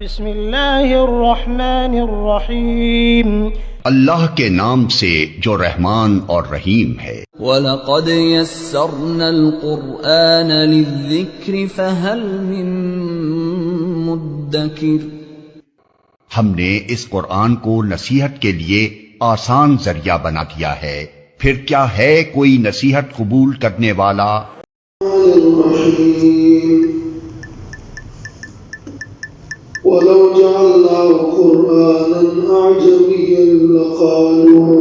بسم اللہ الرحمن الرحیم، اللہ کے نام سے جو رحمان اور رحیم ہے۔ وَلَقَدْ يَسَّرْنَا الْقُرْآنَ لِلذِّكْرِ فَهَلْ مِن مُّدَّكِرٍ۔ ہم نے اس قرآن کو نصیحت کے لیے آسان ذریعہ بنا دیا ہے، پھر کیا ہے کوئی نصیحت قبول کرنے والا؟ وَلَوْ جَعَلْنَاهُ قُرْآنًا أَعْجَمِيًّا لَقَالُوا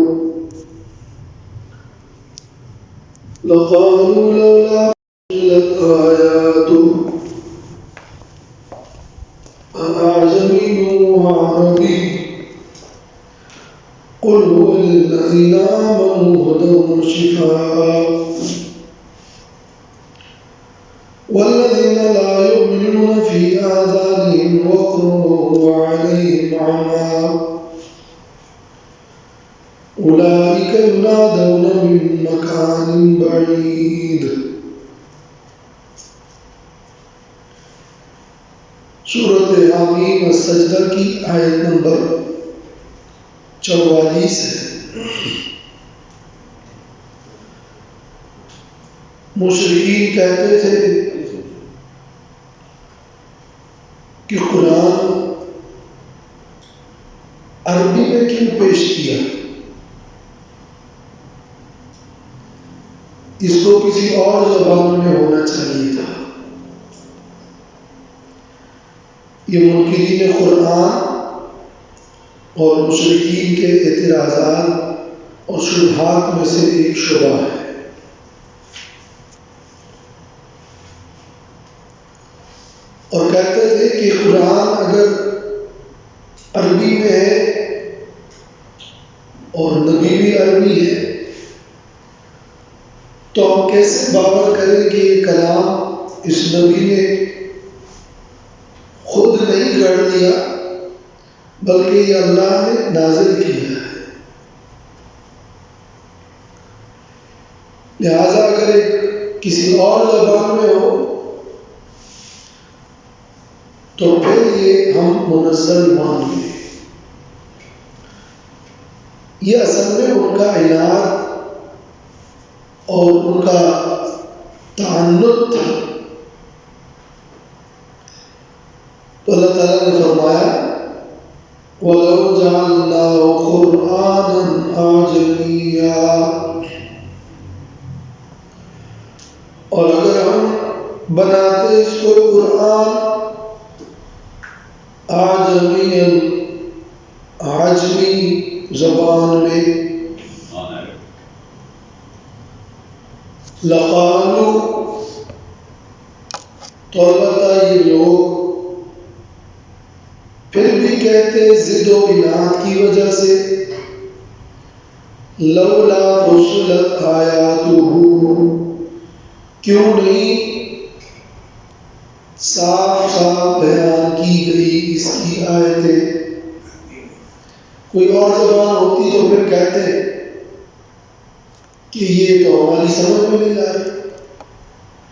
لَوْلَا فُصِّلَتْ آيَاتُهُ أَأَعْجَمِيٌّ وَعَرَبِيٌّ قُلْ هُوَ لِلَّذِينَ آمَنُوا هُدًى وَشِفَاءٌ والذين لا يؤمنون في آذانهم وقر وعليهم عمى أولئك ينادون من مكان بعيد۔ سورۃ حامیم السجدہ کی آیت نمبر 44 ہے۔ مشرکین کہتے تھے کہ قرآن عربی میں کیوں پیش کیا، اس کو کسی اور زبان میں ہونا چاہیے تھا۔ یہ منکرین قرآن اور مشرکین کے اعتراضات اور شبہات میں سے ایک شبہ ہے۔ اور کہتے تھے کہ قرآن اگر عربی میں ہے اور نبی بھی عربی ہے تو ہم کیسے باور کریں کہ یہ کلام اس نبی نے خود نہیں گڑھ دیا بلکہ یہ اللہ نے نازل کیا ہے۔ لہذا اگر کسی اور زبان میں ہو تو پھر یہ ہم منزل مان لیں۔ یہ اصل میں ان کا عناد اور ان کا تعنت تھا۔ تو اللہ تعالیٰ نے فرمایا وَلَوْ جَعَلْنَاهُ قُرْآنًا أَعْجَمِيًّا، اور اگر ہم بناتے اس کو قرآن عجمی زبان میں، لقالوا، تو البتہ یہ لوگ پھر بھی کہتے ضد و اناد کی وجہ سے لولا فصلت آیاتہ، کیوں نہیں صاف صاف بیان کی گئی اس کی آیتیں۔ کوئی اور زبان ہوتی تو پھر کہتے کہ یہ تو ہماری سمجھ میں نہیں آ رہی،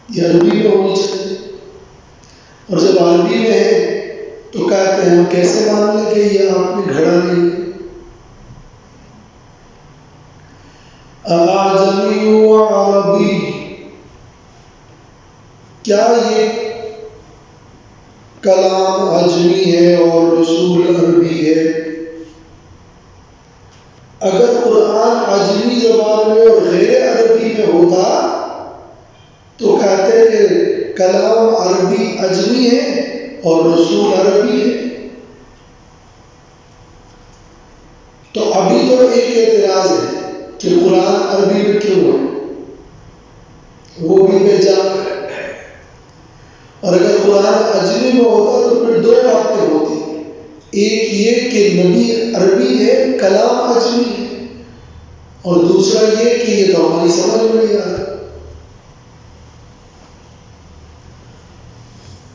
یہ عربی میں ہونی چاہیے، اور جب عربی میں ہے تو کہتے ہیں ہم کیسے مان لیں کہ یہ آپ نے گھڑا نہیں ہے۔ اعجمی و عربی، کیا یہ کلام عجمی ہے اور رسول عربی ہے؟ اگر قرآن عجمی زبان میں اور غیر عربی میں ہوتا تو کہتے کہ کلام عربی عجمی ہے اور رسول عربی ہے۔ تو ابھی تو ایک اعتراض ہے کہ قرآن عربی میں کیوں ہے، وہ بھی پہچان ہے۔ اور اگر قرآن عجمی میں ہوتا تو پھر دو باتیں ہوتی، ایک یہ کہ نبی عربی ہے کلام عجمی ہے، اور دوسرا یہ کہ یہ تو ہماری سمجھ میں نہیں آ رہا۔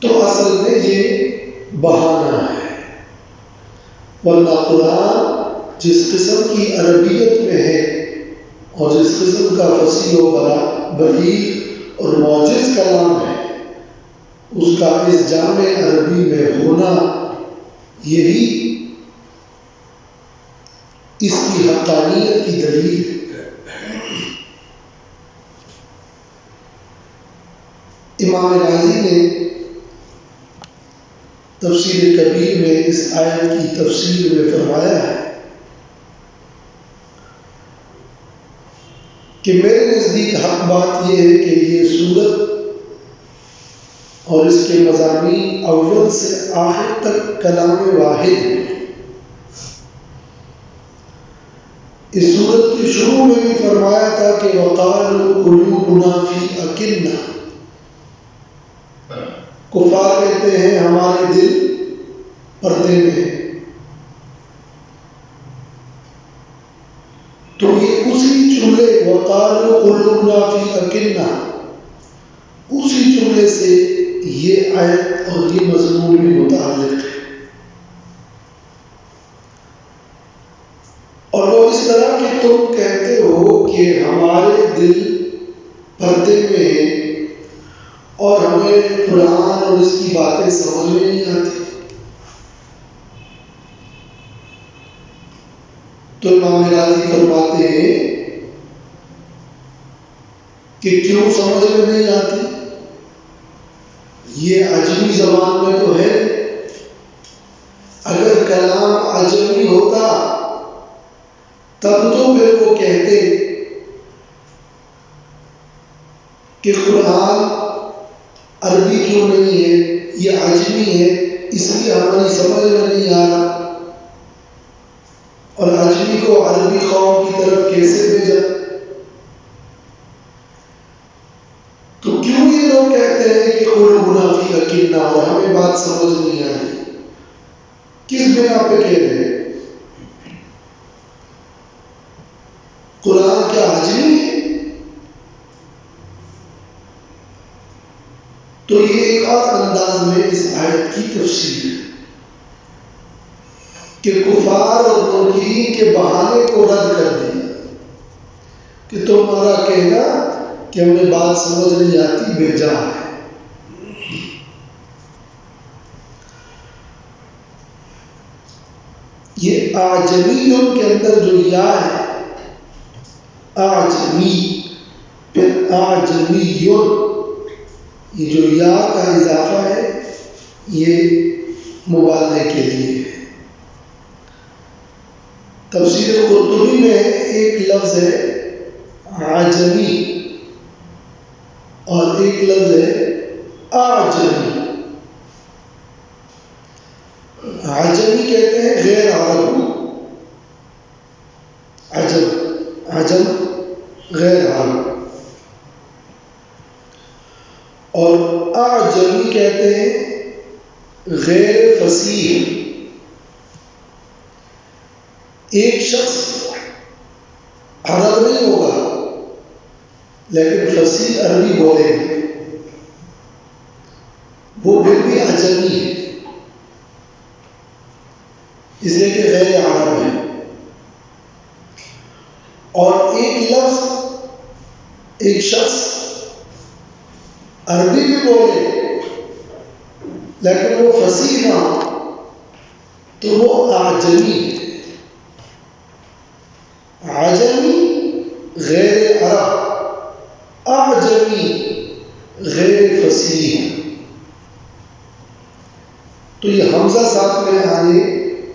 تو اصل میں یہ بہانہ ہے، ورنہ قرآن جس قسم کی عربیت میں ہے اور جس قسم کا فصیح و بلیغ اور معجز کلام ہے، اس کا اس جامع عربی میں ہونا یہی اس کی حقانیت کی دلیل ہے۔ امام رازی نے تفسیر کبیر میں اس آیت کی تفسیر میں فرمایا ہے کہ میرے نزدیک حق بات یہ ہے کہ یہ سورت اور اس کے مضامین اول سے آخر تک کلام واحد ہے۔ اس سورت کے شروع میں بھی فرمایا تھا کہ وَقَالُوا قُلُوبُنَا فِي أَكِنَّةٍ، کفار کہتے ہیں ہمارے دل پردے میں ہے۔ تو یہ اسی جملے وَقَالُوا قُلُوبُنَا فِي أَكِنَّةٍ، اسی جملے سے یہ آیت اور یہ مضمون بھی متعلق ہے۔ اور وہ اس طرح کہ تم کہتے ہو کہ ہمارے دل پردے میں ہیں اور ہمیں قرآن اور اس کی باتیں سمجھ میں نہیں آتی، تو امام رازی فرماتے ہیں کہ کیوں سمجھ میں نہیں آتی؟ یہ عجمی زبان میں تو ہے، اگر کلام عجمی ہوتا تب تو پھر وہ کہتے کہ قرآن عربی کیوں نہیں ہے، یہ عجمی ہے اس لیے ہماری سمجھ میں نہیں آ رہا، اور عجمی کو عربی قوم کی طرف کیسے بھیجا؟ تو کیوں یہ لوگ کہتے ہیں کہ قلوبنا فی أكنة اور ہمیں بات سمجھ نہیں آ رہی؟ کس بنا پہ کہہ رہے ہیں؟ قرآن کیا عجمی ہے؟ تو یہ ایک اور انداز میں اس آیت کی تفسیر ہے کہ کفار اور منکرین کے بہانے کو رد کر دیا کہ تمہارا کہنا کہ ہمیں بات سمجھ نہیں آتی بے جا ہے۔ یہ اعجمیوں کے اندر جو یا ہے، اعجمی پھر اعجمیون، یہ جو یا کا اضافہ ہے یہ مبالغے کے لیے ہے۔ تفسیر قرطبی میں ایک لفظ ہے عجمی اور ایک لفظ ہے اعجمی۔ عجمی کہتے ہیں غیر عرب، عجم غیر عرب، اور اعجمی کہتے ہیں غیر فصیح۔ ایک شخص عرب نہیں ہوگا لیکن فصیح عربی بولے گا، وہ پھر بھی عجمی ہے اس لیے کہ غیر عرب ہے۔ اور ایک لفظ ایک شخص عربی بھی بولے لیکن وہ فصیح نہ تو وہ اعجمی ہے۔ عجمی غیر عرب، اعجمی غیر فصیح۔ تو یہ حمزہ ساتھ میں آنے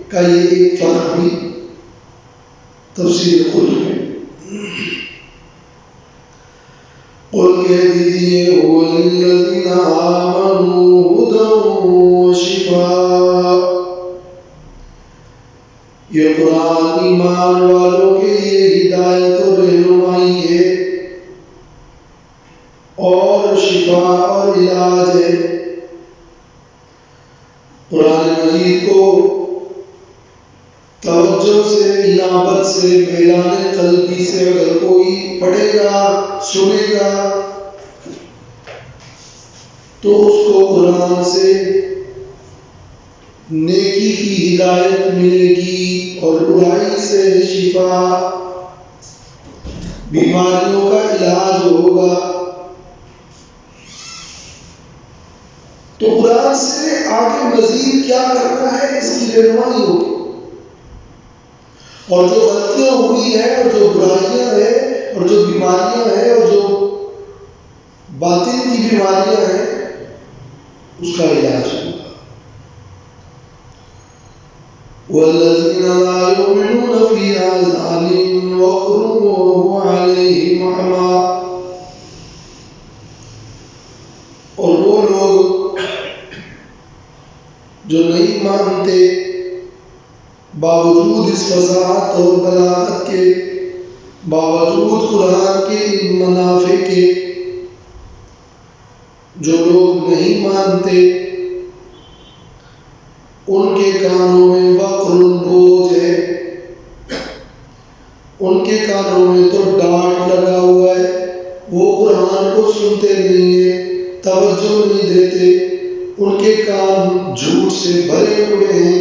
کا یہ ایک فرق بھی تفسیر قرطبی ہے۔ قل کہہ دیجیے هو للذین آمنوا هدی وشفاء، یہ قرآن ایمان والوں کے لیے ہدایت و رہنمائی ہے اور شفا اور علاج ہے۔ قرآن مجید کو توجہ سے، انابت سے، میلان قلبی سے اگر کوئی پڑھے گا، سنے گا تو اس کو قرآن سے نیکی کی ہدایت ملے گی اور برائی سے شفا، بیماریوں کا علاج ہوگا۔ تو قرآن قرآن سے آگے مزید کیا کرنا ہے اس کی رہنمائی ہوگی، اور جو غلطیاں ہوئی ہیں اور جو برائیاں ہیں اور جو بیماریاں ہیں اور جو باطن کی بیماریاں ہیں اس کا علاج ہوگا۔ والذین لا یؤمنون فی آذانہم وقر وهو علیہم اعمی، اور وہ لوگ جو نہیں مانتے باوجود اس وضاحت اور بلاغت کے، باوجود قرآن کے ان منافع کے، جو لوگ نہیں مانتے ان کے کانوں میں وقر بوجھ ہے، ان کے کانوں میں تو ڈانٹ لگا ہوا ہے، وہ قرآن کو سنتے نہیں ہیں، توجہ نہیں دیتے، ان کے کان جھوٹ سے بھرے ہوئے ہیں۔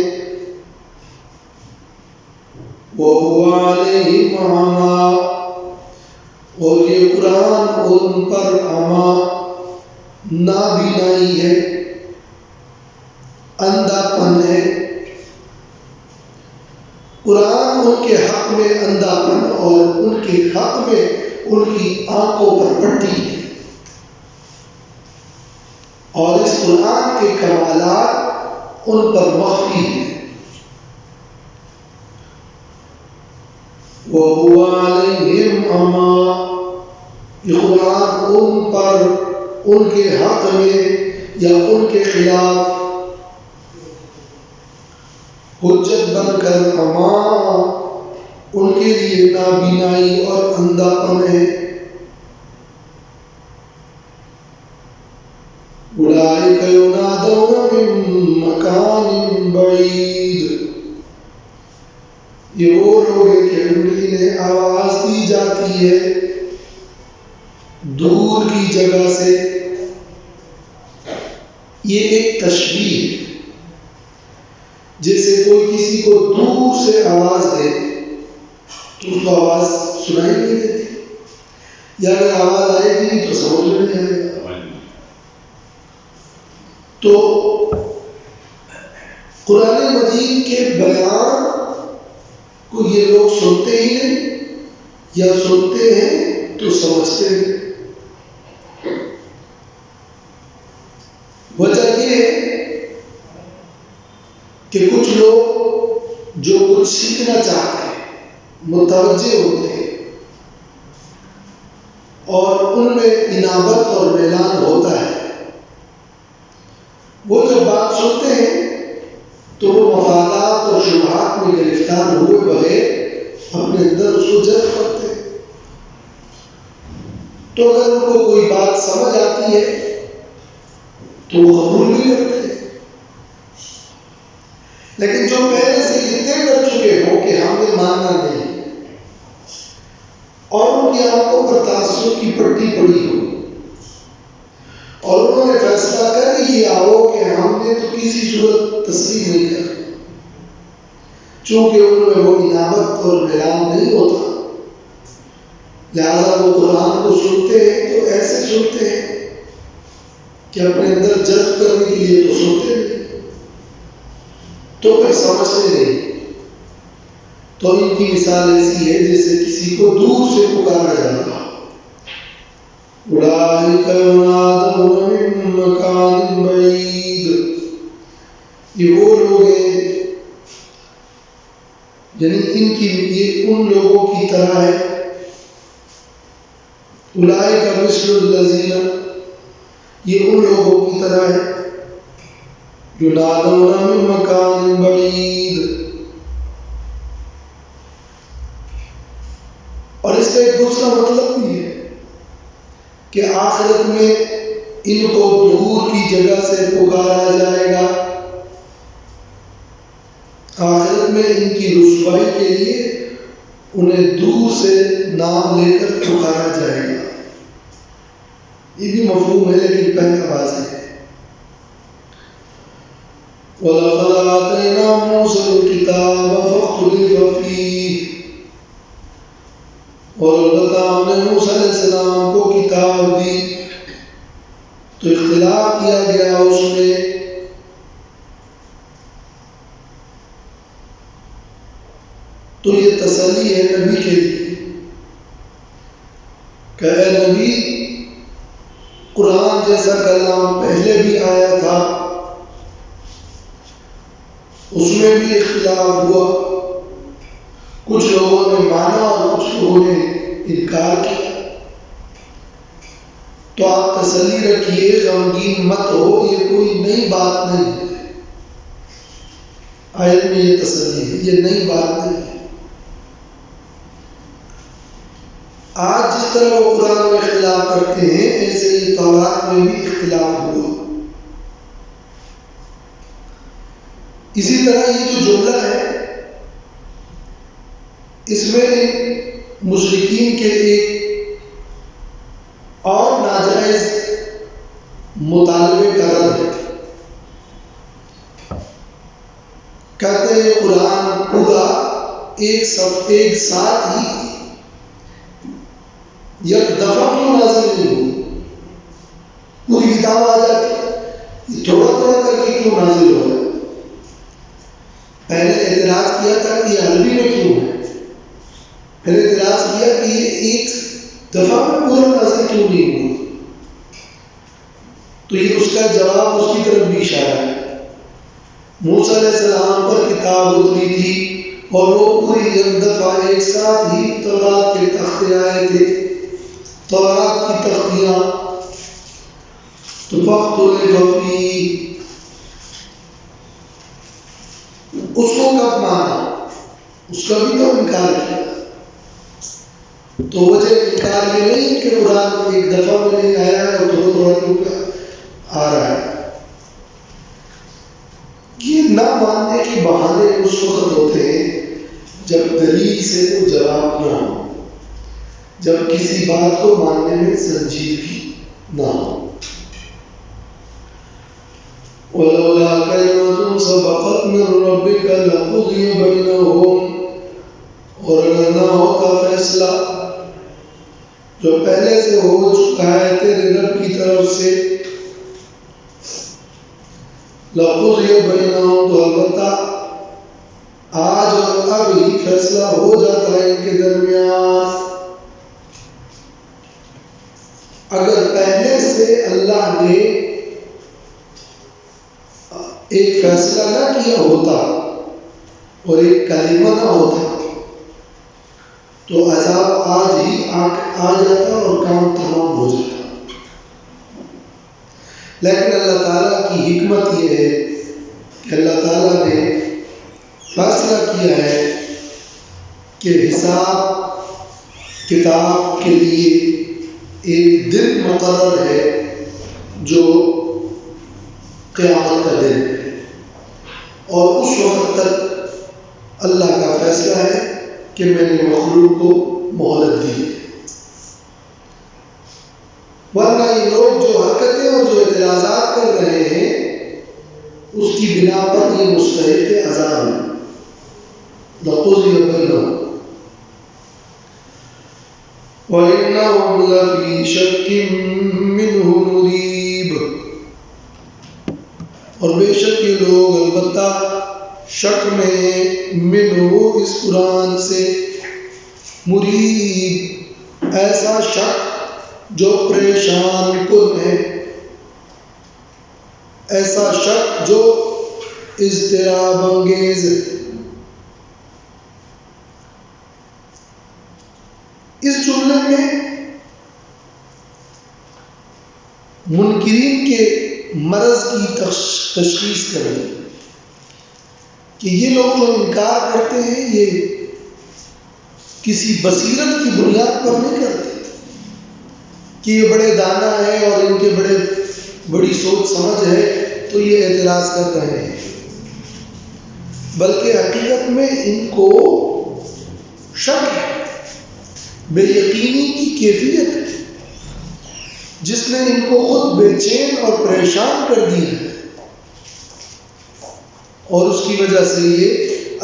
وَهُوَ عَلَيْهِمْ أَعْمَىٰ، اور یہ قرآن ان پر اعمیٰ نابینائی ہے، اندھا پن ہے۔ قرآن ان کے حق میں اندھا پن اور ان کے حق میں ان کی آنکھوں پر پٹی ہے، اور اس قرآن کے کمالات ان پر مخفی ہیں۔ وَهُوَ عَلَيْهِمْ أَعْمَىٰ، یہ قرآن ان پر ان کے حق میں یا ان کے خلاف حجت بن کر اعمیٰ ان کے لیے نابینائی اور اندھا پن ہے۔ اولئک ینادون من مکان بعید، یہ وہ لوگ ہیں کہ انہیں آواز دی جاتی ہے دور کی جگہ سے۔ یہ ایک تشبیہ ہے، جیسے کوئی کسی کو دور سے آواز دے تو اس کو آواز سنائی نہیں دیتی، یا اگر آواز آئے گی تو سمجھ میں نہیں آئے گا۔ تو قرآن مجید کے بیان کو یہ لوگ سنتے ہی نہیں، یا سنتے ہیں تو سمجھتے ہیں۔ وجہ یہ ہے کہ کچھ لوگ جو کچھ سیکھنا چاہتے ہیں، متوجہ ہوتے ہیں، اور ان میں انابت اور میلان ہوتا ہے، وہ جب بات سنتے ہیں تو وہ مفادات اور شبہات میں گرفتار ہوئے بغیر اپنے اندر اس کو جذب کرتے ہیں۔ تو اگر ان کو کوئی بات سمجھ آتی ہے تو وہ قبول بھی کرتے ہیں، لیکن جو پہلے سے یہ طے کر چکے ہوں کہ ہم نے ماننا نہیں، اور ان کی آنکھوں پر تعصب کی پٹی پڑی ہو، اور انہوں نے فیصلہ کر لیا ہو کہ ہم نے تو کسی صورت تسلیم نہیں کرنا، چونکہ ان میں وہ انابت اور میلان نہیں ہوتا، لہذا وہ قرآن کو سنتے ہیں تو ایسے سنتے ہیں کہ اپنے اندر جذب کرنے کے لیے تو سنتے نہیں، تو پھر سمجھتے نہیں۔ تو ان کی مثال ایسی ہے جیسے کسی کو دور سے پکارا جاتا ہو۔ اولئک ینادون من مکان بعید، یہ وہ لوگ ہیں، یعنی یہ ان لوگوں کی طرح ہے۔ اولئک مثل الذین، یہ ان لوگوں کی طرح ہے، ینادون من مکان بعید۔ اور اس کا ایک دوسرا مطلب بھی ہے کہ آخرت میں ان کو دور کی جگہ سے پکارا جائے گا، آخرت میں ان کی رسوائی کے لیے انہیں دور سے نام لے کر پکارا جائے گا۔ یہ بھی مفہوم ہے لیکن پہلا واضح ہے۔ وَلَقَدْ آتَيْنَا مُوسَى الْكِتَابَ فَاخْتُلِفَ فِيهِ، اور البتہ ہم نے موسیٰ علیہ السلام کو کتاب دی تو اختلاف کیا گیا اس میں، تو یہ تسلی ہے نبی کے لیے کہ اے نبی، قرآن جیسا کلام پہلے بھی آیا تھا، اس میں بھی اختلاف ہوا، کچھ لوگوں نے مانا اور کچھ لوگوں نے انکار کیا، تو آپ تسلی رکھیے، غمگین مت ہو، یہ کوئی نئی بات نہیں ہے۔ آیت میں یہ تسلی ہے، یہ نئی بات نہیں ہے۔ آج جس طرح وہ قرآن میں اختلاف کرتے ہیں، ایسے ہی تورات میں بھی اختلاف ہوا۔ اسی طرح یہ جو جملہ ہے، اس میں مشرکین کے ایک اور ناجائز مطالبے کا رد ہے۔ کہتے ہیں قرآن پورا ایک ساتھ ہی یک دفعہ کیوں نازل نہیں ہوئی؟ پوری کتاب آ جاتی ہے، تھوڑا تھوڑا کر کے کیوں نازل ہو رہا ہے؟ پہلے اعتراض کیا تھا کہ یہ عربی میں کیوں ہے، پھر اعتراض کیا کہ یہ ایک دفعہ میں پورا نازل کیوں نہیں ہوا؟ تو یہ اس کا جواب اس کی طرف بھی اشارہ ہے۔ موسیٰ علیہ السلام پر کتاب اتری تھی اور وہ پوری ایک دفعہ ایک ساتھ ہی تورات کے تختے آئے تھے۔ تورات کی تختیاں تو اس کو کب مانا؟ اس کا بھی تو انکار کیا۔ تو وجہ انکار یہ نہیں کہ قرآن ایک دفعہ میں نہیں آیا ہے اور تھوڑا تھوڑا آ رہا ہے۔ یہ نہ ماننے کے بہانے اس وقت ہوتے ہیں جب دلیل سے کوئی جواب نہ ہو، جب کسی بات کو ماننے میں سنجیدگی نہ ہو۔ وَلَوْلَا كَلِمَةٌ سَبَقَتْ مِن رَّبِّكَ لَقُضِيَ بَيْنَهُمْ، اور اگر نہ ہوتا فیصلہ جو پہلے سے ہو چکا ہے تیرے رب کی طرف سے، لَقُضِيَ بَيْنَهُمْ، تو البتہ آج اور اب ہی فیصلہ ہو جاتا ہے ان کے درمیان۔ اگر پہلے سے اللہ نے ایک فیصلہ نہ کیا ہوتا اور ایک کلمہ نہ ہوتا تو عذاب آج ہی آ جاتا اور کام تمام ہو جاتا۔ لیکن اللہ تعالیٰ کی حکمت یہ ہے کہ اللہ تعالیٰ نے فیصلہ کیا ہے کہ حساب کتاب کے لیے ایک دن مقرر ہے جو قیامت کا دن ہے، اور اس وقت تک اللہ کا فیصلہ ہے کہ میں نے مخلوق کو مہلت دی ہے۔ ورنہ یہ لوگ جو حرکتیں اور جو اعتراضات کر رہے ہیں اس کی بنا پر یہ مستحق عذاب ہے۔ لَقُضِيَ بَيْنَهُمْ وَإِنَّهُمْ لَفِي شَكٍّ مِّنْهُ مُرِيبٍ، اور بے شک یہ لوگ البتہ شک میں منہ اس قرآن سے، مریب ایسا شک جو پریشان کن ہے، ایسا شک جو اضطراب انگیز ہے۔ اس جملے میں منکرین کے مرض کی تشخیص کریں کہ یہ لوگ جو انکار کرتے ہیں یہ کسی بصیرت کی بنیاد پر نہیں کرتے کہ یہ بڑے دانا ہیں اور ان کے بڑی سوچ سمجھ ہے تو یہ اعتراض کر رہے ہیں، بلکہ حقیقت میں ان کو شک ہے، بے یقینی کی کیفیت ہے جس نے ان کو خود بے چین اور پریشان کر دی ہے، اور اس کی وجہ سے یہ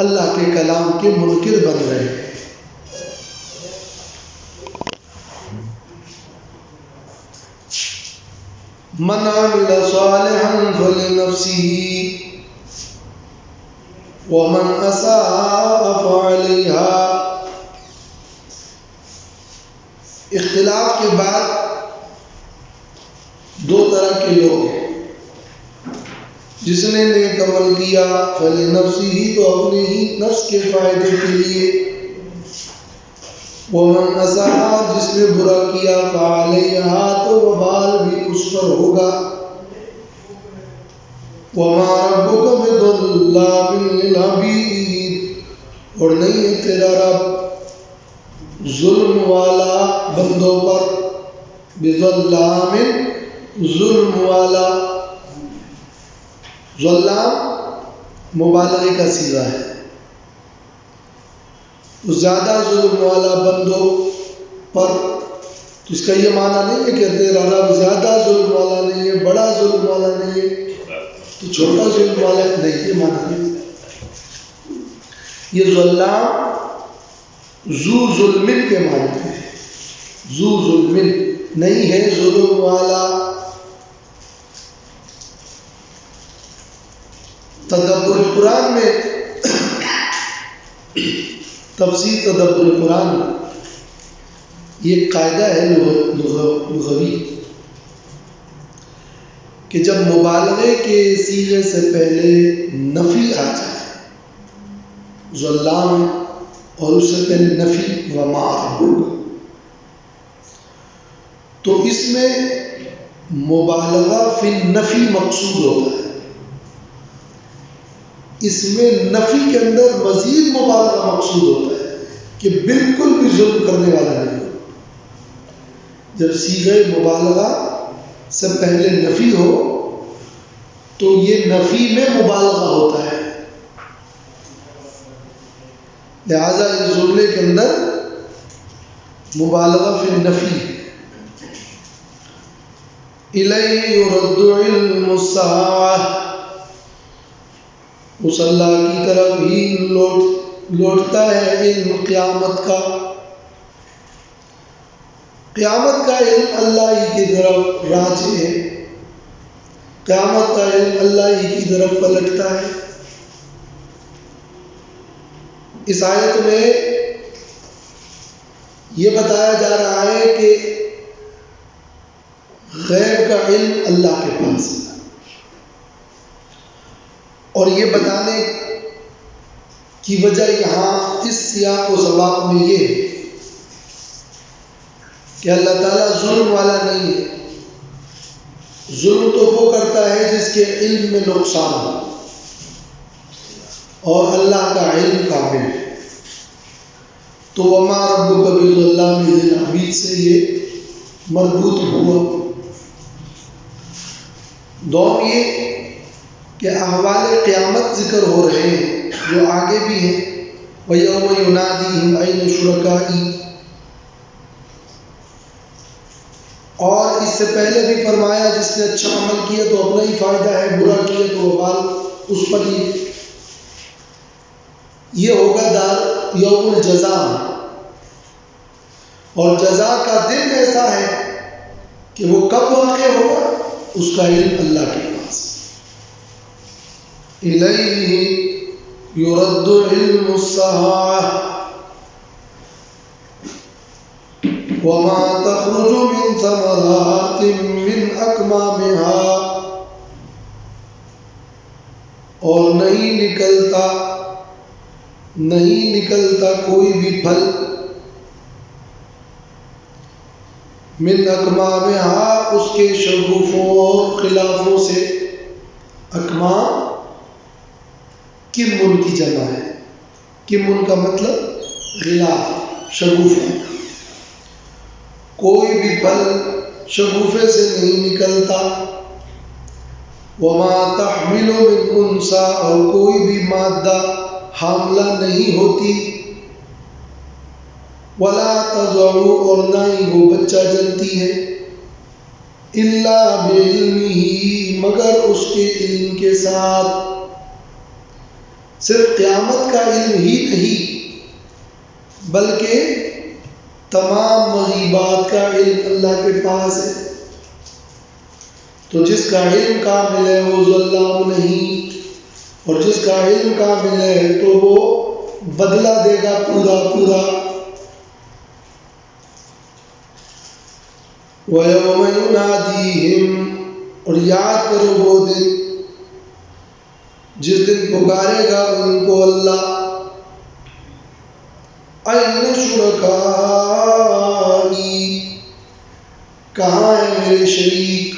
اللہ کے کلام کے منکر بن رہے ہیں۔ من عمل صالحا فلنفسه، ومن اساء فعليها. اختلاف کے بعد دو طرح کے لوگ ہیں. جس نے نیک عمل کیا فلنفسہ تو اپنے ہی نفس کے فائدے کے لیے. ومن اساء جس نے برا کیا فعلیہا تو وبال بھی اس پر ہوگا. وما ربک بظلام للعبید اور نہیں ہے تیرا رب ظلم والا بندوں پر. بظلام ظلم والا. ظلام مبالغے کا صیغہ ہے. تو زیادہ ظلم والا بندوں پر. تو اس کا یہ معنی نہیں ہے کہ تیرا رب زیادہ ظلم والا نہیں ہے, بڑا ظلم والا نہیں ہے تو چھوٹا ظلم والا نہیں, یہ معنی نہیں. یہ ظلام ذو ظلم کے معنی ہے. ذو ظلم نہیں ہے ظلم والا. تدبر قرآن میں تفسیر تدبر قرآن میں یہ ایک قاعدہ ہے لغوی کہ جب مبالغے کے صیغے سے پہلے نفی آ جائے, ظلام اور اس سے پہلے نفی وما ربک, تو اس میں مبالغہ فی النفی مقصود ہوتا ہے. اس میں نفی کے اندر مزید مبالغہ مقصود ہوتا ہے کہ بالکل بھی ظلم کرنے والا نہیں ہو. جب صیغہ مبالغہ سے پہلے نفی ہو تو یہ نفی میں مبالغہ ہوتا ہے. لہذا اس جملے کے اندر مبالغہ فی النفی. الیہ یرد علم الساعہ, اس اللہ کی طرف ہی لوٹتا ہے علم قیامت کا. قیامت کا علم اللہ ہی کی طرف راجع ہے. قیامت کا علم اللہ ہی کی طرف پلٹتا ہے. اس آیت میں یہ بتایا جا رہا ہے کہ غیب کا علم اللہ کے پاس ہے. اور یہ بتانے کی وجہ یہاں اس سیاق و سباق میں یہ ہے کہ اللہ تعالیٰ ظلم والا نہیں ہے. ظلم تو وہ کرتا ہے جس کے علم میں نقصان ہو, اور اللہ کا علم کامل ہے. تو وما ربک بظلام للعبید سے یہ مربوط ہوا. دوم یہ کہ احوال قیامت ذکر ہو رہے ہیں جو آگے بھی ہیں. وَيَوْمَ يُنَادِيهِمْ أَيْنَ شُرَكَائِي, اور اس سے پہلے بھی فرمایا جس نے اچھا عمل کیا تو اپنا ہی فائدہ ہے, برا کیا تو وبال اس پر ہی. یہ ہوگا دار یوم الجزا, اور جزا کا دن ایسا ہے کہ وہ کب واقع ہوگا اس کا علم اللہ کے پاس. الیہ یرد علم الساعہ وما تخرج من ثمرات من اکمامها, اور نہیں نکلتا کوئی بھی پھل من اکمامها اس کے شگوفوں اور خلافوں سے. اکمام کمن کی جمع ہے. کمن کا مطلب غلاف, شگوفہ. کوئی بھی پھل شگوفے سے نہیں نکلتا. وما تحمل من انثى, اور کوئی بھی مادہ حاملہ نہیں ہوتی. ولا تضع, اور نہ ہی وہ بچہ جنتی ہے. الا بعلمہ, مگر اس کے علم کے ساتھ. صرف قیامت کا علم ہی نہیں بلکہ تمام مغیبات کا علم اللہ کے پاس ہے. تو جس کا علم کامل ہے وہ ظلام نہیں. اور جس کا علم کامل ہے تو وہ بدلہ دے گا پورا پورا. وَيَوْمَ يُنَادِيهِمْ، اور یاد کرو وہ دن جس دن پکارے گا ان کو اللہ، أَيْنَ شُرَكَائِي، کہاں ہے میرے شریک؟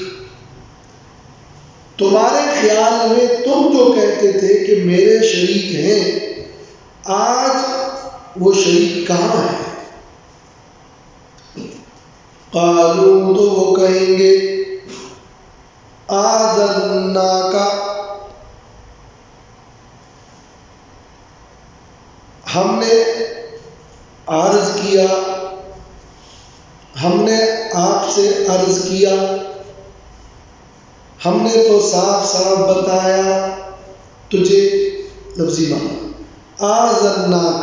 تمہارے خیال میں تم جو کہتے تھے کہ میرے شریک ہیں، آج وہ شریک کہاں ہے؟ قالوا، تو وہ کہیں گے آذناک، ہم نے عرض کیا، ہم نے آپ سے عرض کیا، ہم نے تو صاف صاف بتایا تجھے. لفظی معنی آذناک،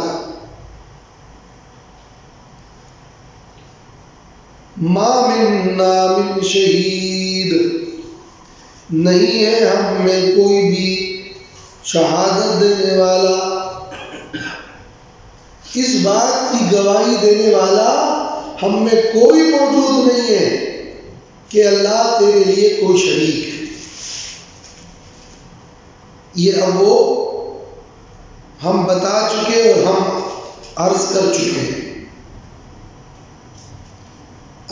ما منا من شہید، نہیں ہے ہم میں کوئی بھی شہادت دینے والا، اس بات کی گواہی دینے والا ہم میں کوئی موجود نہیں ہے کہ اللہ تیرے لیے کوئی شریک ہے. یہ اب وہ ہم بتا چکے اور ہم عرض کر چکے ہیں.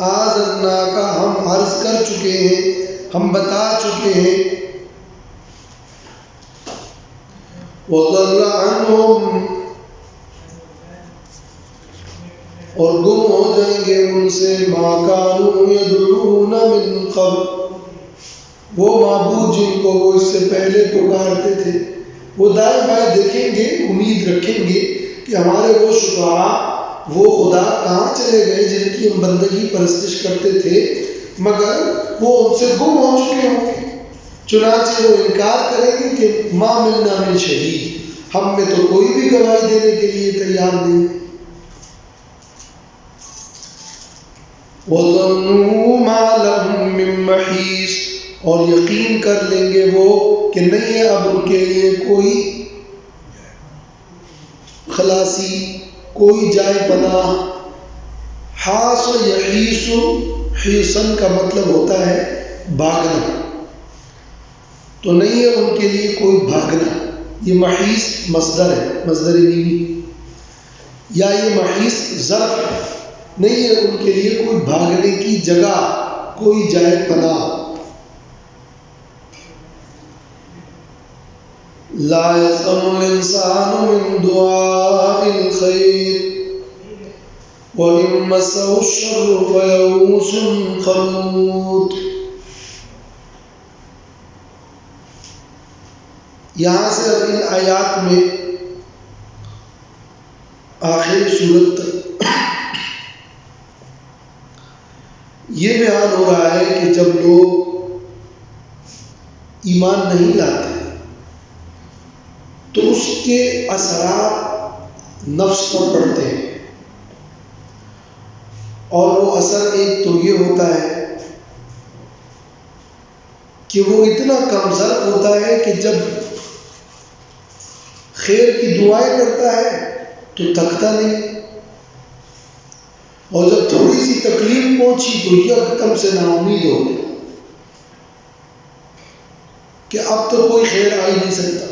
آذناک، ہم عرض کر چکے ہیں، ہم بتا چکے ہیں. وَضَلَّ عَنْهُمْ، اور گم ہو جائیں گے ان سے، مَا كَانُوا يَدْعُونَ مِن قَبْلُ، وہ معبود جن کو وہ اس سے پہلے پکارتے تھے. وہ دائیں بائیں دیکھیں گے، امید رکھیں گے کہ ہمارے وہ شفعاء، وہ خدا کہاں چلے گئے جن کی ہم بندگی پرستش کرتے تھے، مگر وہ ان سے گم ہو چکے ہوں گے. چنانچہ وہ انکار کریں گے کہ ما منا من شہید، ہم میں تو کوئی بھی گواہی دینے کے لیے تیار نہیں. وَظَنُّوا مَا لَهُم مِّن مَّحِيصٍ، اور یقین کر لیں گے وہ کہ نہیں ہے اب ان کے لیے کوئی خلاصی، کوئی جائے پناہ. حاس یحیس، حیسن کا مطلب ہوتا ہے بھاگنا، تو نہیں ہے ان کے لیے کوئی بھاگنا. یہ محیص مصدر ہے، مصدر نیمی، یا یہ محیص ظرف ہے، نہیں ہے ان کے لیے کوئی بھاگنے کی جگہ، کوئی جائے پناہ. لا يسأم الإنسان من دعاء الخير وإن مسه الشر فيئوس قنوط. یہاں سے اب ان آیات میں آخر سورت تک یہ بیان ہو رہا ہے کہ جب لوگ ایمان نہیں لاتے تو اس کے اثرات نفس پر پڑتے ہیں، اور وہ اثر ایک تو یہ ہوتا ہے کہ وہ اتنا کمزور ہوتا ہے کہ جب خیر کی دعائیں کرتا ہے تو تھکتا نہیں، اور جب تھوڑی سی تکلیف پہنچی تو یکدم سے نا امید ہو گیا کہ اب تو کوئی خیر آ ہی نہیں سکتا.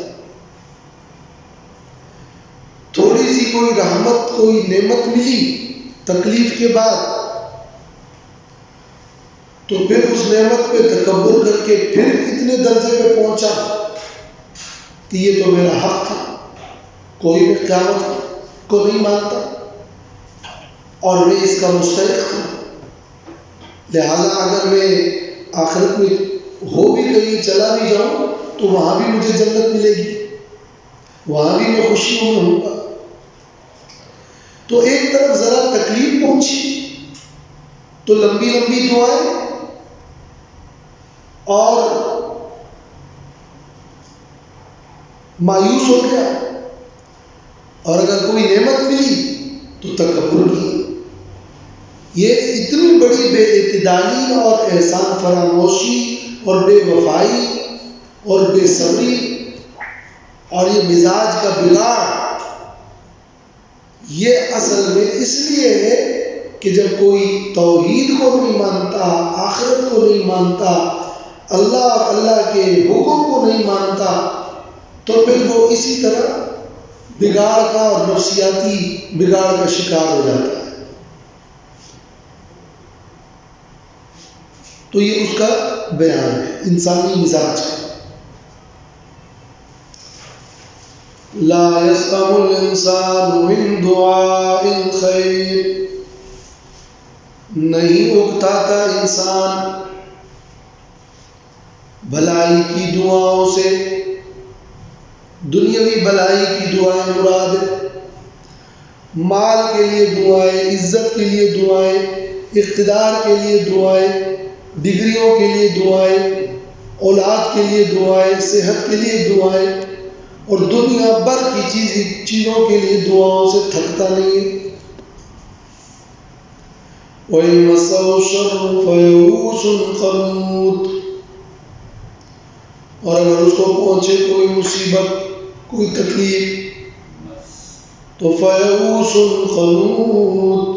تھوڑی سی کوئی رحمت، کوئی نعمت ملی تکلیف کے بعد تو پھر اس نعمت پہ تکبر کر کے پھر اتنے درجے پہ پہنچا کہ یہ تو میرا حق تھا، کوئی بھی قیامت کو نہیں مانتا اور میں اس کا مستحق ہوں، لہذا اگر میں آخرت میں ہو بھی کہیں چلا بھی جاؤں تو وہاں بھی مجھے جنت ملے گی، وہاں بھی میں خوشیوں میں ہوں گا. تو ایک طرف ذرا تکلیف پہنچی تو لمبی لمبی دعائیں، اور مایوس ہو گیا، اور اگر کوئی نعمت ملی تو تکبر کی. یہ اتنی بڑی بے اعتدالی اور احسان فراموشی اور بے وفائی اور بے صبری اور یہ مزاج کا بگاڑ یہ اصل میں اس لیے ہے کہ جب کوئی توحید کو نہیں مانتا، آخرت کو نہیں مانتا، اللہ اور اللہ کے حکم کو نہیں مانتا، تو پھر وہ اسی طرح بگاڑ کا اور نفسیاتی بگاڑ کا شکار ہو جاتا ہے۔ تو یہ اس کا بیان ہے انسانی مزاج کا۔ لا يسأم الانسان من دعاء الخیر، نہیں اکتاتا انسان بھلائی کی دعاؤں سے، دنیاوی بھلائی کی دعائیں مراد ہے، مال کے لیے دعائیں، عزت کے لیے دعائیں، اقتدار کے لیے دعائیں، ڈگریوں کے لیے دعائیں، اولاد کے لیے دعائیں، صحت کے لیے دعائیں، اور دنیا بھر کی چیزوں کے لیے دعاؤں سے تھکتا نہیں ہے۔ وَإِن مَسَّهُ الشَّرُّ فَيَئُوسٌ قَنُوطٌ، اور اگر اس کو پہنچے کوئی مصیبت، کوئی تکلیف، تو فَيَئُوسٌ قَنُوطٌ،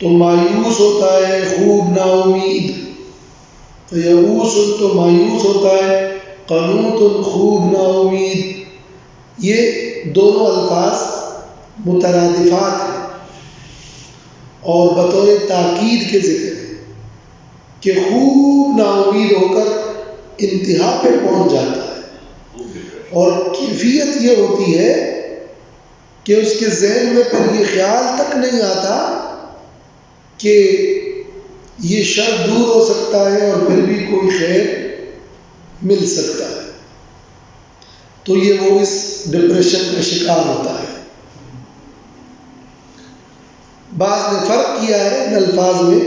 تو مایوس ہوتا ہے، خوب نا امید۔ فَيَئُوسٌ تو مایوس ہوتا ہے، قنوط خوب نا امید۔ یہ دونوں الفاظ مترادفات ہیں اور بطور تاکید کے ذکر ہے کہ خوب نا امید ہو کر انتہا پہ پہنچ جاتا ہے، اور کیفیت یہ ہوتی ہے کہ اس کے ذہن میں پھر یہ خیال تک نہیں آتا کہ یہ شر دور ہو سکتا ہے اور پھر بھی کوئی خیر مل سکتا ہے، تو یہ وہ اس ڈپریشن کا شکار ہوتا ہے۔ بعض نے فرق کیا ہے ان الفاظ میں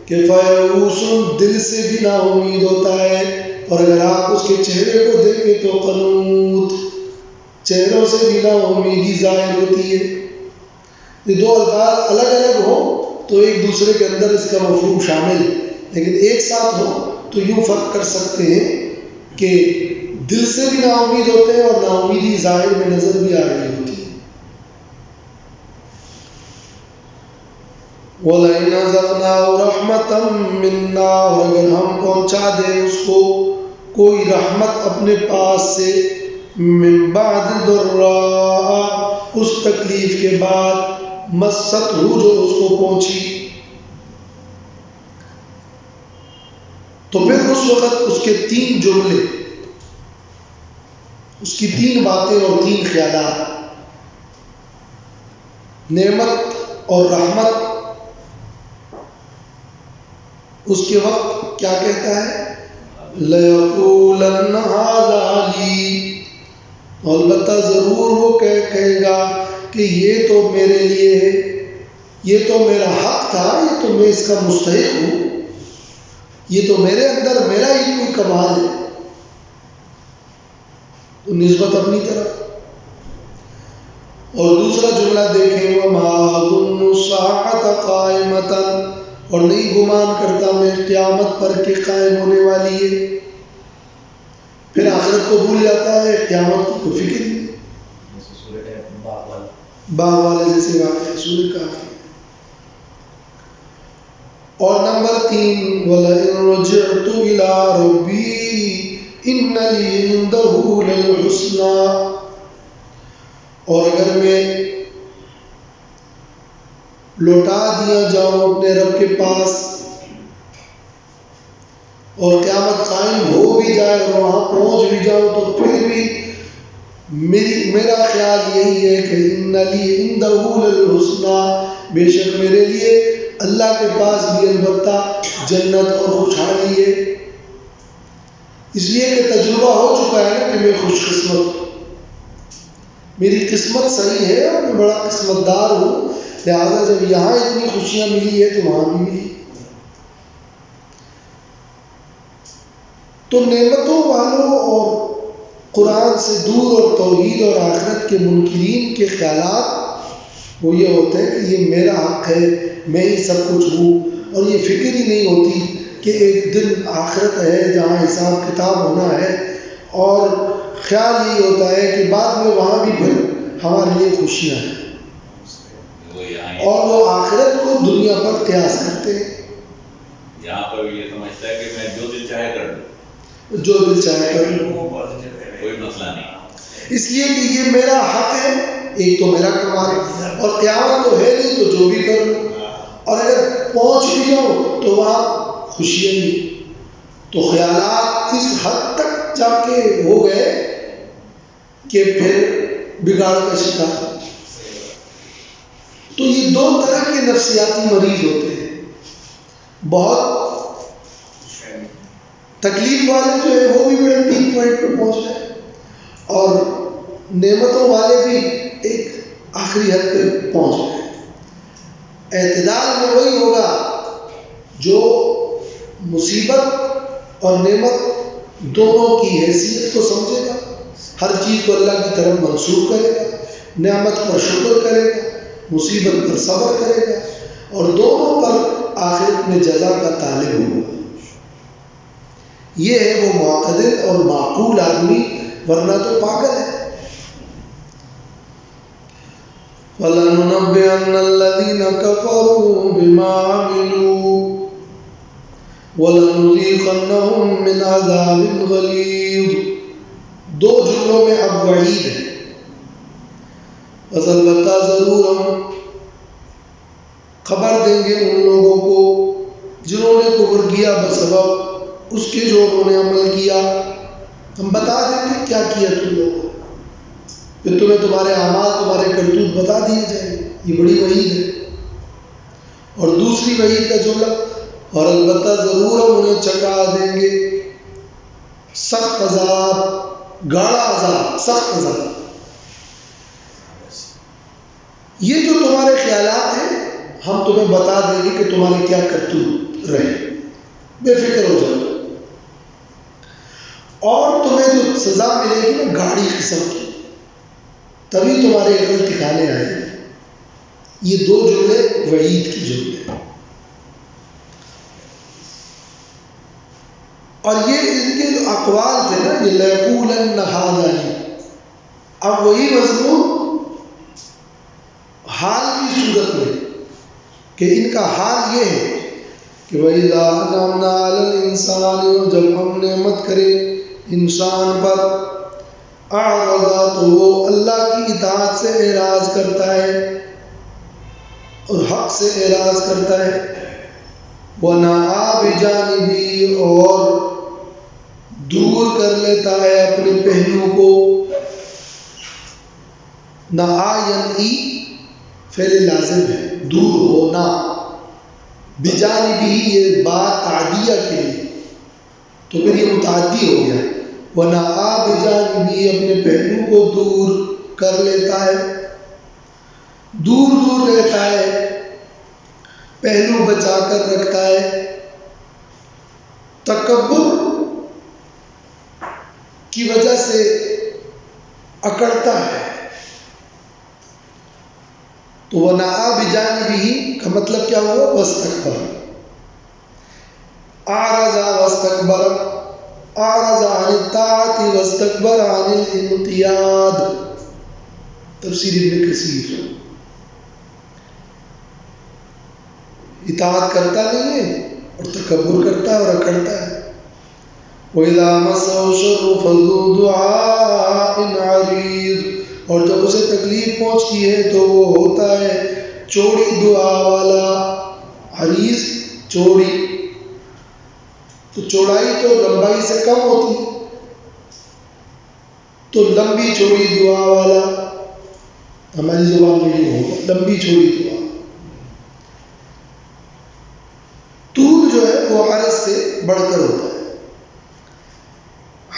کہ فیئوس دل سے بھی نا امید ہوتا ہے، اور اگر آپ اس کے چہرے کو دیکھیں تو قنوط، چہروں سے بھی نا امیدی ظاہر ہوتی ہے۔ یہ دو الفاظ الگ الگ ہوں تو ایک دوسرے کے اندر اس کا مفہوم شامل ہے، لیکن ایک ساتھ ہو تو یوں فرق کر سکتے ہیں کہ دل سے بھی نا امید ہوتے ہیں اور نا امیدی ظاہر میں نظر بھی آ رہی ہوتی ہے۔ وَلَئِنْ أَذَقْنَاهُ رَحْمَةً مِنَّا، اور اگر ہم پہنچا دیں اس کو کوئی رحمت اپنے پاس سے، من بعد ضراء، اس تکلیف کے بعد، مست ہو جو اس کو پہنچی، تو پھر اس وقت اس کے تین جملے، اس کی تین باتیں اور تین خیالات، نعمت اور رحمت، اس کے وقت کیا کہتا ہے؟ لَيَقُولَنَّ هَذَا لِي، البتہ ضرور وہ کہے گا کہ یہ تو میرے لیے ہے، یہ تو میرا حق تھا، یہ تو میں اس کا مستحق ہوں، یہ تو میرے اندر میرا ہی کوئی کمال ہے، تو نسبت اپنی طرف۔ اور دوسرا جملہ دیکھیں، وَمَا أَظُنُّ السَّاعَةَ قَائِمَةً، اور نہیں گمان کرتا میں قیامت پر کہ قائم ہونے والی ہے۔ پھر آخرت کو بھول جاتا ہے، قیامت کی کوئی فکر نہیں۔ باغ والے جیسے واقعہ سورہ کہف۔ اور نمبر 3، وَلَئِن رَجِعْتُ إِلَىٰ رَبِّي إِنَّ لِي عِندَهُ لَلْحُسْنَىٰ، اور اگر میں لوٹا دیا جاؤں اپنے رب کے پاس اور قیامت قائم ہو بھی جائے اور وہاں پہنچ بھی جاؤں، تو پھر بھی میرا خیال یہی ہے کہ ان لی عندہ للحسنى، بے شک میرے لیے اللہ کے پاس بھی البتہ جنت اور خوشحالی ہے۔ اس لیے کہ تجربہ ہو چکا ہے نا کہ میں خوش قسمت، میری قسمت صحیح ہے اور میں بڑا قسمت دار ہوں، لہٰذا جب یہاں اتنی خوشیاں ملی ہے تو وہاں بھی ملی۔ تو نعمتوں والوں اور قرآن سے دور اور توحید اور آخرت کے منکرین کے خیالات وہ یہ ہوتے ہیں کہ یہ میرا حق ہے، میں ہی سب کچھ ہوں، اور یہ فکر ہی نہیں ہوتی کہ ایک دن آخرت ہے جہاں حساب کتاب ہونا ہے، اور خیال یہی ہوتا ہے کہ بعد میں وہاں بھی پھر ہمارے لیے خوشیاں ہیں، اور وہ آخرت کو دنیا پر قیاس کرتے ہیں. یہاں پر یہ سمجھتا ہے کہ میں جو دل چاہے کر لوں، جو دل چاہے کر لوں، کوئی مسئلہ نہیں. اس لیے کہ یہ میرا حق ہے، ایک تو میرا کمال ہے، اور قیامت تو ہے نہیں تو جو بھی کر لوں. اور اگر پہنچ بھی جاؤں تو وہاں خوشیاں نہیں. تو خیالات اس حد تک جا کے ہو گئے کہ پھر بگاڑ کا شکار. تو یہ دو طرح کے نفسیاتی مریض ہوتے ہیں. بہت تکلیف والے جو ہے وہ بھی بڑے پیک پوائنٹ پہ پہنچ گئے، اور نعمتوں والے بھی ایک آخری حد پہ پہنچ گئے. اعتدال میں وہی ہوگا جو مصیبت اور نعمت دونوں کی حیثیت کو سمجھے گا، ہر چیز کو اللہ کی طرف منسوخ کرے گا، نعمت پر شکر کرے گا، مصیبت پر صبر کرے گا، اور دونوں پر آخرت میں جزا کا طالب ہوگا. یہ ہے وہ معتدل اور معقول آدمی، ورنہ تو پاگل ہے. وَلَنُنَبِّئَنَّ الَّذِينَ كَفَرُوا بِمَا عَمِلُوا وَلَنُذِيقَنَّهُم مِّنْ عَذَابٍ غَلِيظٍ. دو جملوں میں اب وعید ہے. بس البتہ ضرور ہم خبر دیں گے ان لوگوں کو جنہوں نے کفر کیا بسبب اس کے جو انہوں نے عمل کیا. ہم بتا دیں گے کیا کیا تم لوگوں، پھر تمہیں تمہارے اعمال تمہارے کرتوت بتا دیے جائیں گے. یہ بڑی وعید ہے. اور دوسری وعید کا جملہ، اور البتہ ضرور ہم انہیں چکا دیں گے سخت عذاب، گاڑا عذاب، سخت عذاب. یہ جو تمہارے خیالات ہیں ہم تمہیں بتا دیں گے کہ تمہارے کیا کرتوت رہے، بے فکر ہو جاؤ. اور تمہیں جو سزا ملے گی نا گاڑی قسم کی، تبھی تمہارے عقل ٹھکانے آئے گی. یہ دو جملے وعید کی جملے ہیں، اور یہ ان کے جو اقوال تھے نا، یہ لَيَقُولَنَّ هَٰذَا، اب وہی مضمون حال کی صورت میں کہ ان کا حال یہ ہے کہ وَإِذَا أَنْعَمْنَا عَلَى الْإِنسَانِ، اور جب ہم نعمت کریں انسان پر، أَعْرَضَ، تو وہ اللہ کی اطاعت سے اعراض کرتا ہے اور حق سے اعراض کرتا ہے. وَنَأَىٰ بِجَانِبِهِ، اور دور کر لیتا ہے اپنے پہلو کو. نَأَىٰ ینئی فعل لازم ہے، دور ہونا. بجانبی یہ بات تعدیہ کے لیے، تو پھر یہ متعدی ہو گیا. وَنَأَىٰ بِجَانِبِهِ، اپنے پہلو کو دور کر لیتا ہے، دور دور رہتا ہے، پہلو بچا کر رکھتا ہے. تکبر کی وجہ سے اکڑتا ہے. تو وَنَأَىٰ بِجَانِبِهِ کا مطلب کیا ہوا؟ وَاسْتَكْبَرَ. أَعْرَضَ وَاسْتَكْبَرَ، أَعْرَضَ عَنِ الطَّاعَةِ وَاسْتَكْبَرَ عَنِ الْإِنْقِيَادِ. تفسیر ابن کثیر. اطاعت کرتا نہیں ہے اور تکبر کرتا ہے اور اکڑتا ہے. وَإِذَا مَسَّهُ الشَّرُّ فَذُو دُعَاءٍ عَرِيضٍ، اور جب اسے تکلیف پہنچتی ہے تو وہ ہوتا ہے چوڑی دعا والا. عریض چوڑی، تو چوڑائی تو لمبائی سے کم ہوتی، تو لمبی چوڑی دعا والا ہماری زبان میں یہ ہوگا، لمبی چوڑی دعا. طول جو ہے وہ عرض سے بڑھ کر ہوتا ہے.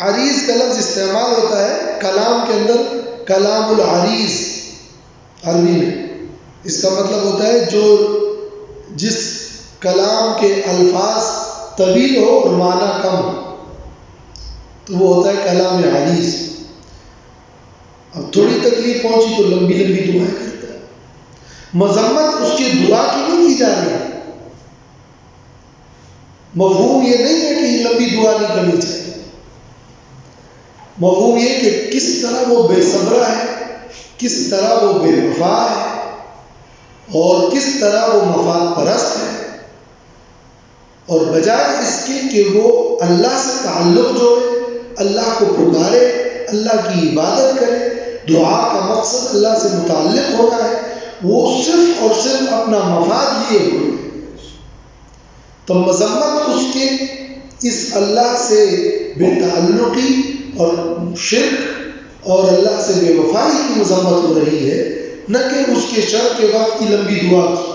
عریض کا لفظ استعمال ہوتا ہے کلام کے اندر، کلام العریض عربی میں. اس کا مطلب ہوتا ہے جو جس کلام کے الفاظ طویل ہو اور معنی کم ہو، تو وہ ہوتا ہے کلام عریض. اب تھوڑی تکلیف پہنچی تو لمبی لمبی دعائیں کرتا ہے. مذمت اس کی دعا کی نہیں کی جا رہی ہے، مفہوم یہ نہیں ہے کہ یہ لمبی دعا نہیں کرنی چاہیے. مفہوم یہ کہ کس طرح وہ بے صبر ہے، کس طرح وہ بے وفا ہے، اور کس طرح وہ مفاد پرست ہے، اور بجائے اس کے کہ وہ اللہ سے تعلق جوڑے، اللہ کو پکارے، اللہ کی عبادت کرے، دعا کا مقصد اللہ سے متعلق ہونا ہے، وہ صرف اور صرف اپنا مفاد لیے ہوئے، تو مذمت اس کے اس اللہ سے بے تعلقی اور شرک اور اللہ سے بے وفائی کی مذمت ہو رہی ہے، نہ کہ اس کے شر کے وقت کی لمبی دعا کی۔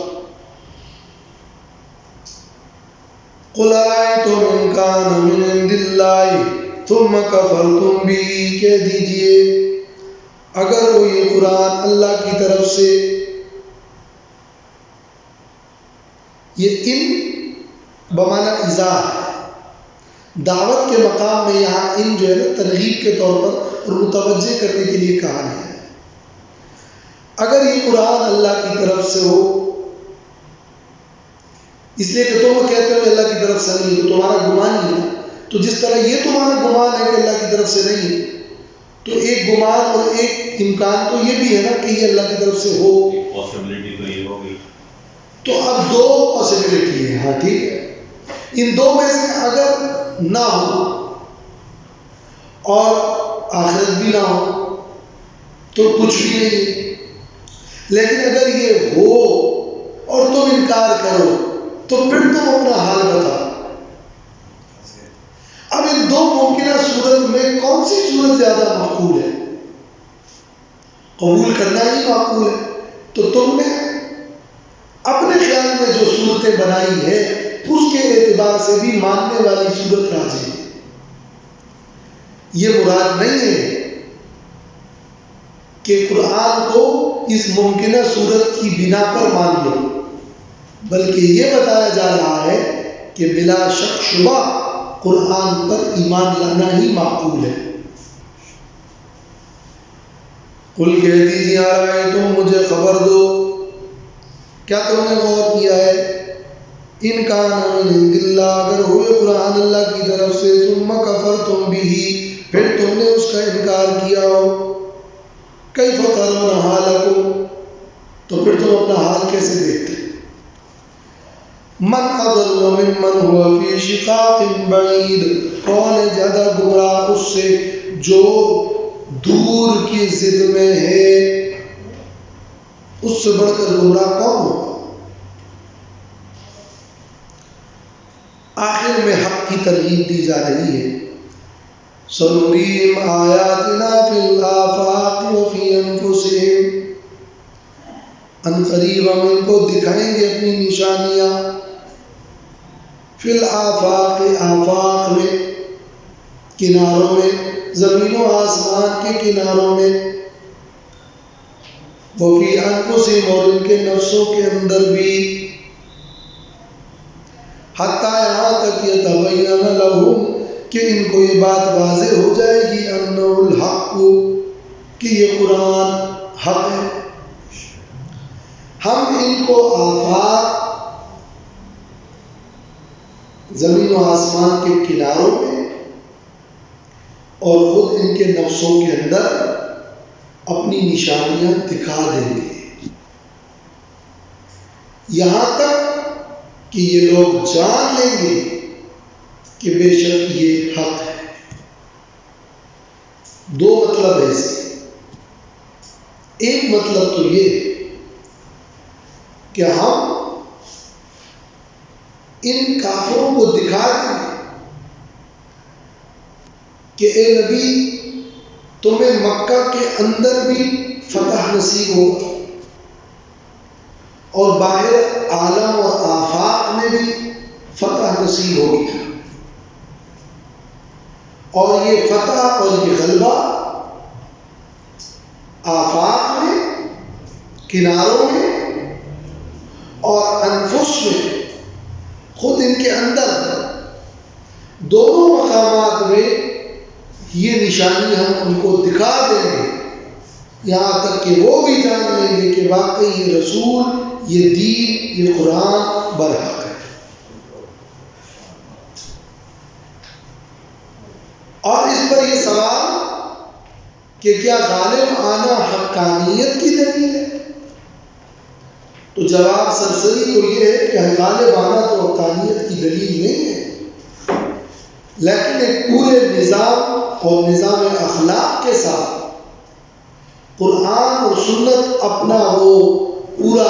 قُلْ أَرَأَيْتُمْ إِنْ كَانَ مِنْ عِنْدِ اللَّهِ ثُمَّ كَفَرْتُمْ بِهِ، کہہ دیجئے اگر وہ یہ قرآن اللہ کی طرف سے، یہ ان بمعنی اذا ہے، دعوت کے مقام میں یہاں ان جو ہے نا ترغیب کے طور پر اور متوجہ کرنے کے لیے کہا گیا ہے۔ اگر یہ قرآن اللہ کی طرف سے ہو، اس لیے کہ تم کہتے ہو اللہ کی طرف سے نہیں ہے تو تمہارا گمان ہی ہے، تو جس طرح یہ تمہارا گمان ہے کہ اللہ کی طرف سے نہیں ہے، تو ایک گمان اور ایک امکان تو یہ بھی ہے نا کہ یہ اللہ کی طرف سے ہو، پاسبلٹی تو یہ ہو گئی۔ تو اب دو پاسبلٹی ہے، ہاں ٹھیک ہے، ان دو میں سے اگر نہ ہو اور آخرت بھی نہ ہو تو کچھ بھی نہیں ہے، لیکن اگر یہ ہو اور تم انکار کرو تو پھر تم اپنا حال بتاؤ۔ اب ان دو ممکنہ صورت میں کون سی صورت زیادہ معقول ہے؟ قبول کرنا ہی معقول ہے، تو تم نے اپنے خیال میں جو صورتیں بنائی ہے اس کے اعتبار سے بھی ماننے والی صورت راضی ہے۔ یہ مراد نہیں ہے کہ قرآن کو اس ممکنہ صورت کی بنا پر مان لو، بلکہ یہ بتایا جا رہا ہے کہ بلا شک شبہ قرآن پر ایمان لانا ہی معقول ہے۔ قل کہہ دیجیے تم مجھے خبر دو، کیا تم نے غور کیا ہے؟ ان کان من عند اللہ، اگر ہوئے قرآن اللہ کی طرف سے، ثم کفرتم بہ، پھر تم نے اس کا انکار کیا ہو، کیف ترون حالکم، تو پھر تم اپنا حال کیسے دیکھتے؟ من اضل ممن هو فی شقاق بعید، کون ہے زیادہ گمراہ اس سے جو دور کی ضد میں ہے، اس سے بڑھ کر گمراہ کون ہوگا؟ آخر میں حق کی ترغیب دی جا رہی ہے، سنریم آیاتنا فی الآفاق وفی انفسہم، ان قریب ہم ان کو دکھائیں گے اپنی نشانیاں، فی الآفاق، آفاق میں، کناروں میں، زمین و آسمان کے کناروں میں، وفی انفسہم، اور ان کے نفسوں کے اندر بھی، حتیٰ یہاں تک یتبین لہم، کہ ان کو یہ بات واضح ہو جائے گی، انہ الحق، کہ یہ قرآن حق ہے۔ ہم ان کو آفاق، زمین و آسمان کے کناروں میں اور خود ان کے نفسوں کے اندر اپنی نشانیاں دکھا دیں گے، یہاں تک کہ یہ لوگ جان لیں گے کہ بے شک یہ حق ہے۔ دو مطلب ہے اس کے، ایک مطلب تو یہ کہ ہم ان کافروں کو دکھا دیں گے کہ اے نبی تمہیں مکہ کے اندر بھی فتح نصیب ہوگا اور باہر عالم اور آفاق میں بھی فتح نصیب ہوگی، اور یہ فتح اور یہ غلبہ آفاق میں، کناروں میں اور انفس میں، خود ان کے اندر دونوں مقامات میں یہ نشانی ہم ان کو دکھا دیں گے، یہاں تک کہ وہ بھی جان لیں گے کہ واقعی یہ رسول، یہ دین، یہ قرآن برحق ہے۔ اور اس پر یہ سوال کہ کیا غالب آنا حقانیت کی دلیل ہے؟ تو جواب سرسری تو یہ ہے کہ غالب آنا تو حقانیت کی دلیل نہیں ہے، لیکن ایک پورے نظام اور نظام اخلاق کے ساتھ قرآن اور سنت اپنا وہ پورا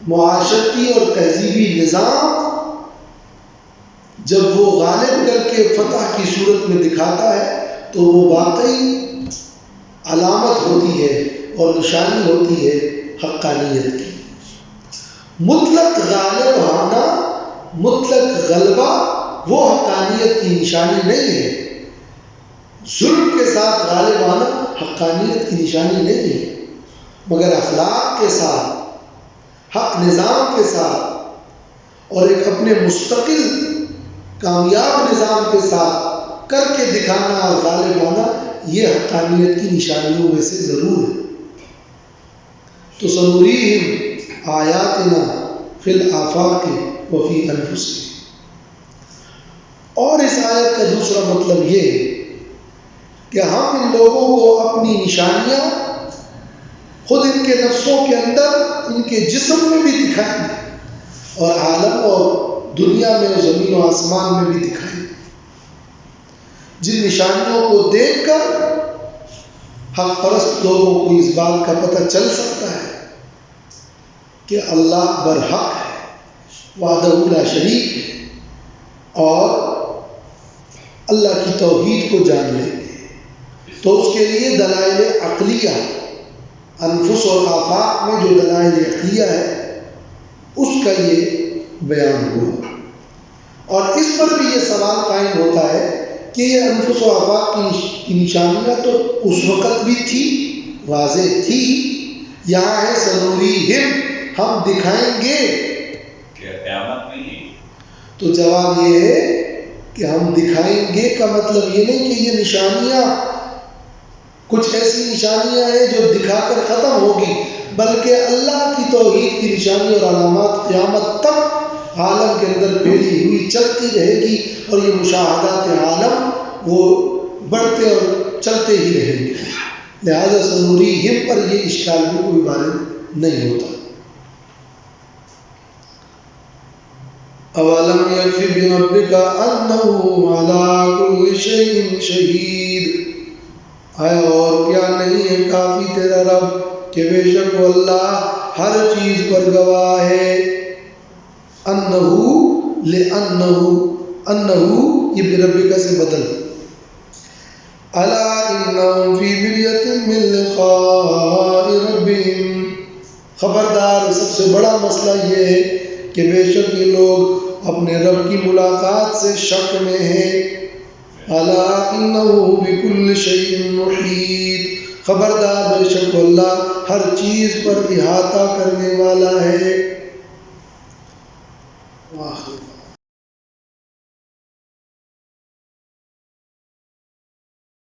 معاشرتی اور تہذیبی نظام جب وہ غالب کر کے فتح کی صورت میں دکھاتا ہے تو وہ واقعی علامت ہوتی ہے اور نشانی ہوتی ہے حقانیت کی۔ مطلق غالب آنا، مطلق غلبہ وہ حقانیت کی نشانی نہیں ہے، ظلم کے ساتھ غالب آنا حقانیت کی نشانی نہیں ہے، مگر اخلاق کے ساتھ، حق نظام کے ساتھ اور ایک اپنے مستقل کامیاب نظام کے ساتھ کر کے دکھانا اور غالب آنا یہ حقانیت کی نشانیوں میں سے ضرور ہے۔ تو سنریہم آیاتنا فی الآفاق وفی انفسہم۔ اور اس آیت کا دوسرا مطلب یہ ہے کہ ہم ان لوگوں کو اپنی نشانیاں خود ان کے نفسوں کے اندر، ان کے جسم میں بھی دکھائیں گے اور عالم اور دنیا میں، زمین و آسمان میں بھی دکھائیں گے، جن نشانیوں کو دیکھ کر حق پرست لوگوں کو اس بات کا پتہ چل سکتا ہے کہ اللہ برحق ہے، وحدہ لا شریک ہے، اور اللہ کی توحید کو جان لیں گے۔ تو اس کے لیے دلائل عقلیہ، انفس اور آفاق میں جو دلائل عقلیہ ہے اس کا یہ بیان ہوا، اور اس پر بھی یہ سوال قائم ہوتا ہے کہ یہ انفس و آفاق کی نشانیاں تو اس وقت بھی تھی، واضح تھی، یہاں ہے سنوریہم، ہم دکھائیں گے، قیامت نہیں ہے۔ تو جواب یہ ہے کہ ہم دکھائیں گے کا مطلب یہ نہیں کہ یہ نشانیاں کچھ ایسی نشانیاں ہیں جو دکھا کر ختم ہوگی، بلکہ اللہ کی توحید کی نشانی اور علامات قیامت تک عالم کے اندر پھیلی ہوئی چلتی رہے گی، اور یہ مشاہدات عالم وہ بڑھتے اور چلتے ہی رہیں گے۔ لہذا سنوریہم پر یہ اشکال بھی کوئی وارد نہیں ہوتا۔ اولم یکفی بربک انہ علی کل شیء شہید، آیا اور کیا نہیں ہے کافی تیرا رب کہ بے شک وہ اللہ ہر چیز پر گواہ ہے۔ انہو انہو یہ بربک سے بدل، الا انہم فی مریۃ من لقاء ربہم، خبردار سب سے بڑا مسئلہ یہ ہے کہ بے شک یہ لوگ اپنے رب کی ملاقات سے شک میں ہیں۔ الا انہ بکل شیء محیط، خبردار بے شک اللہ ہر چیز پر احاطہ کرنے والا ہے۔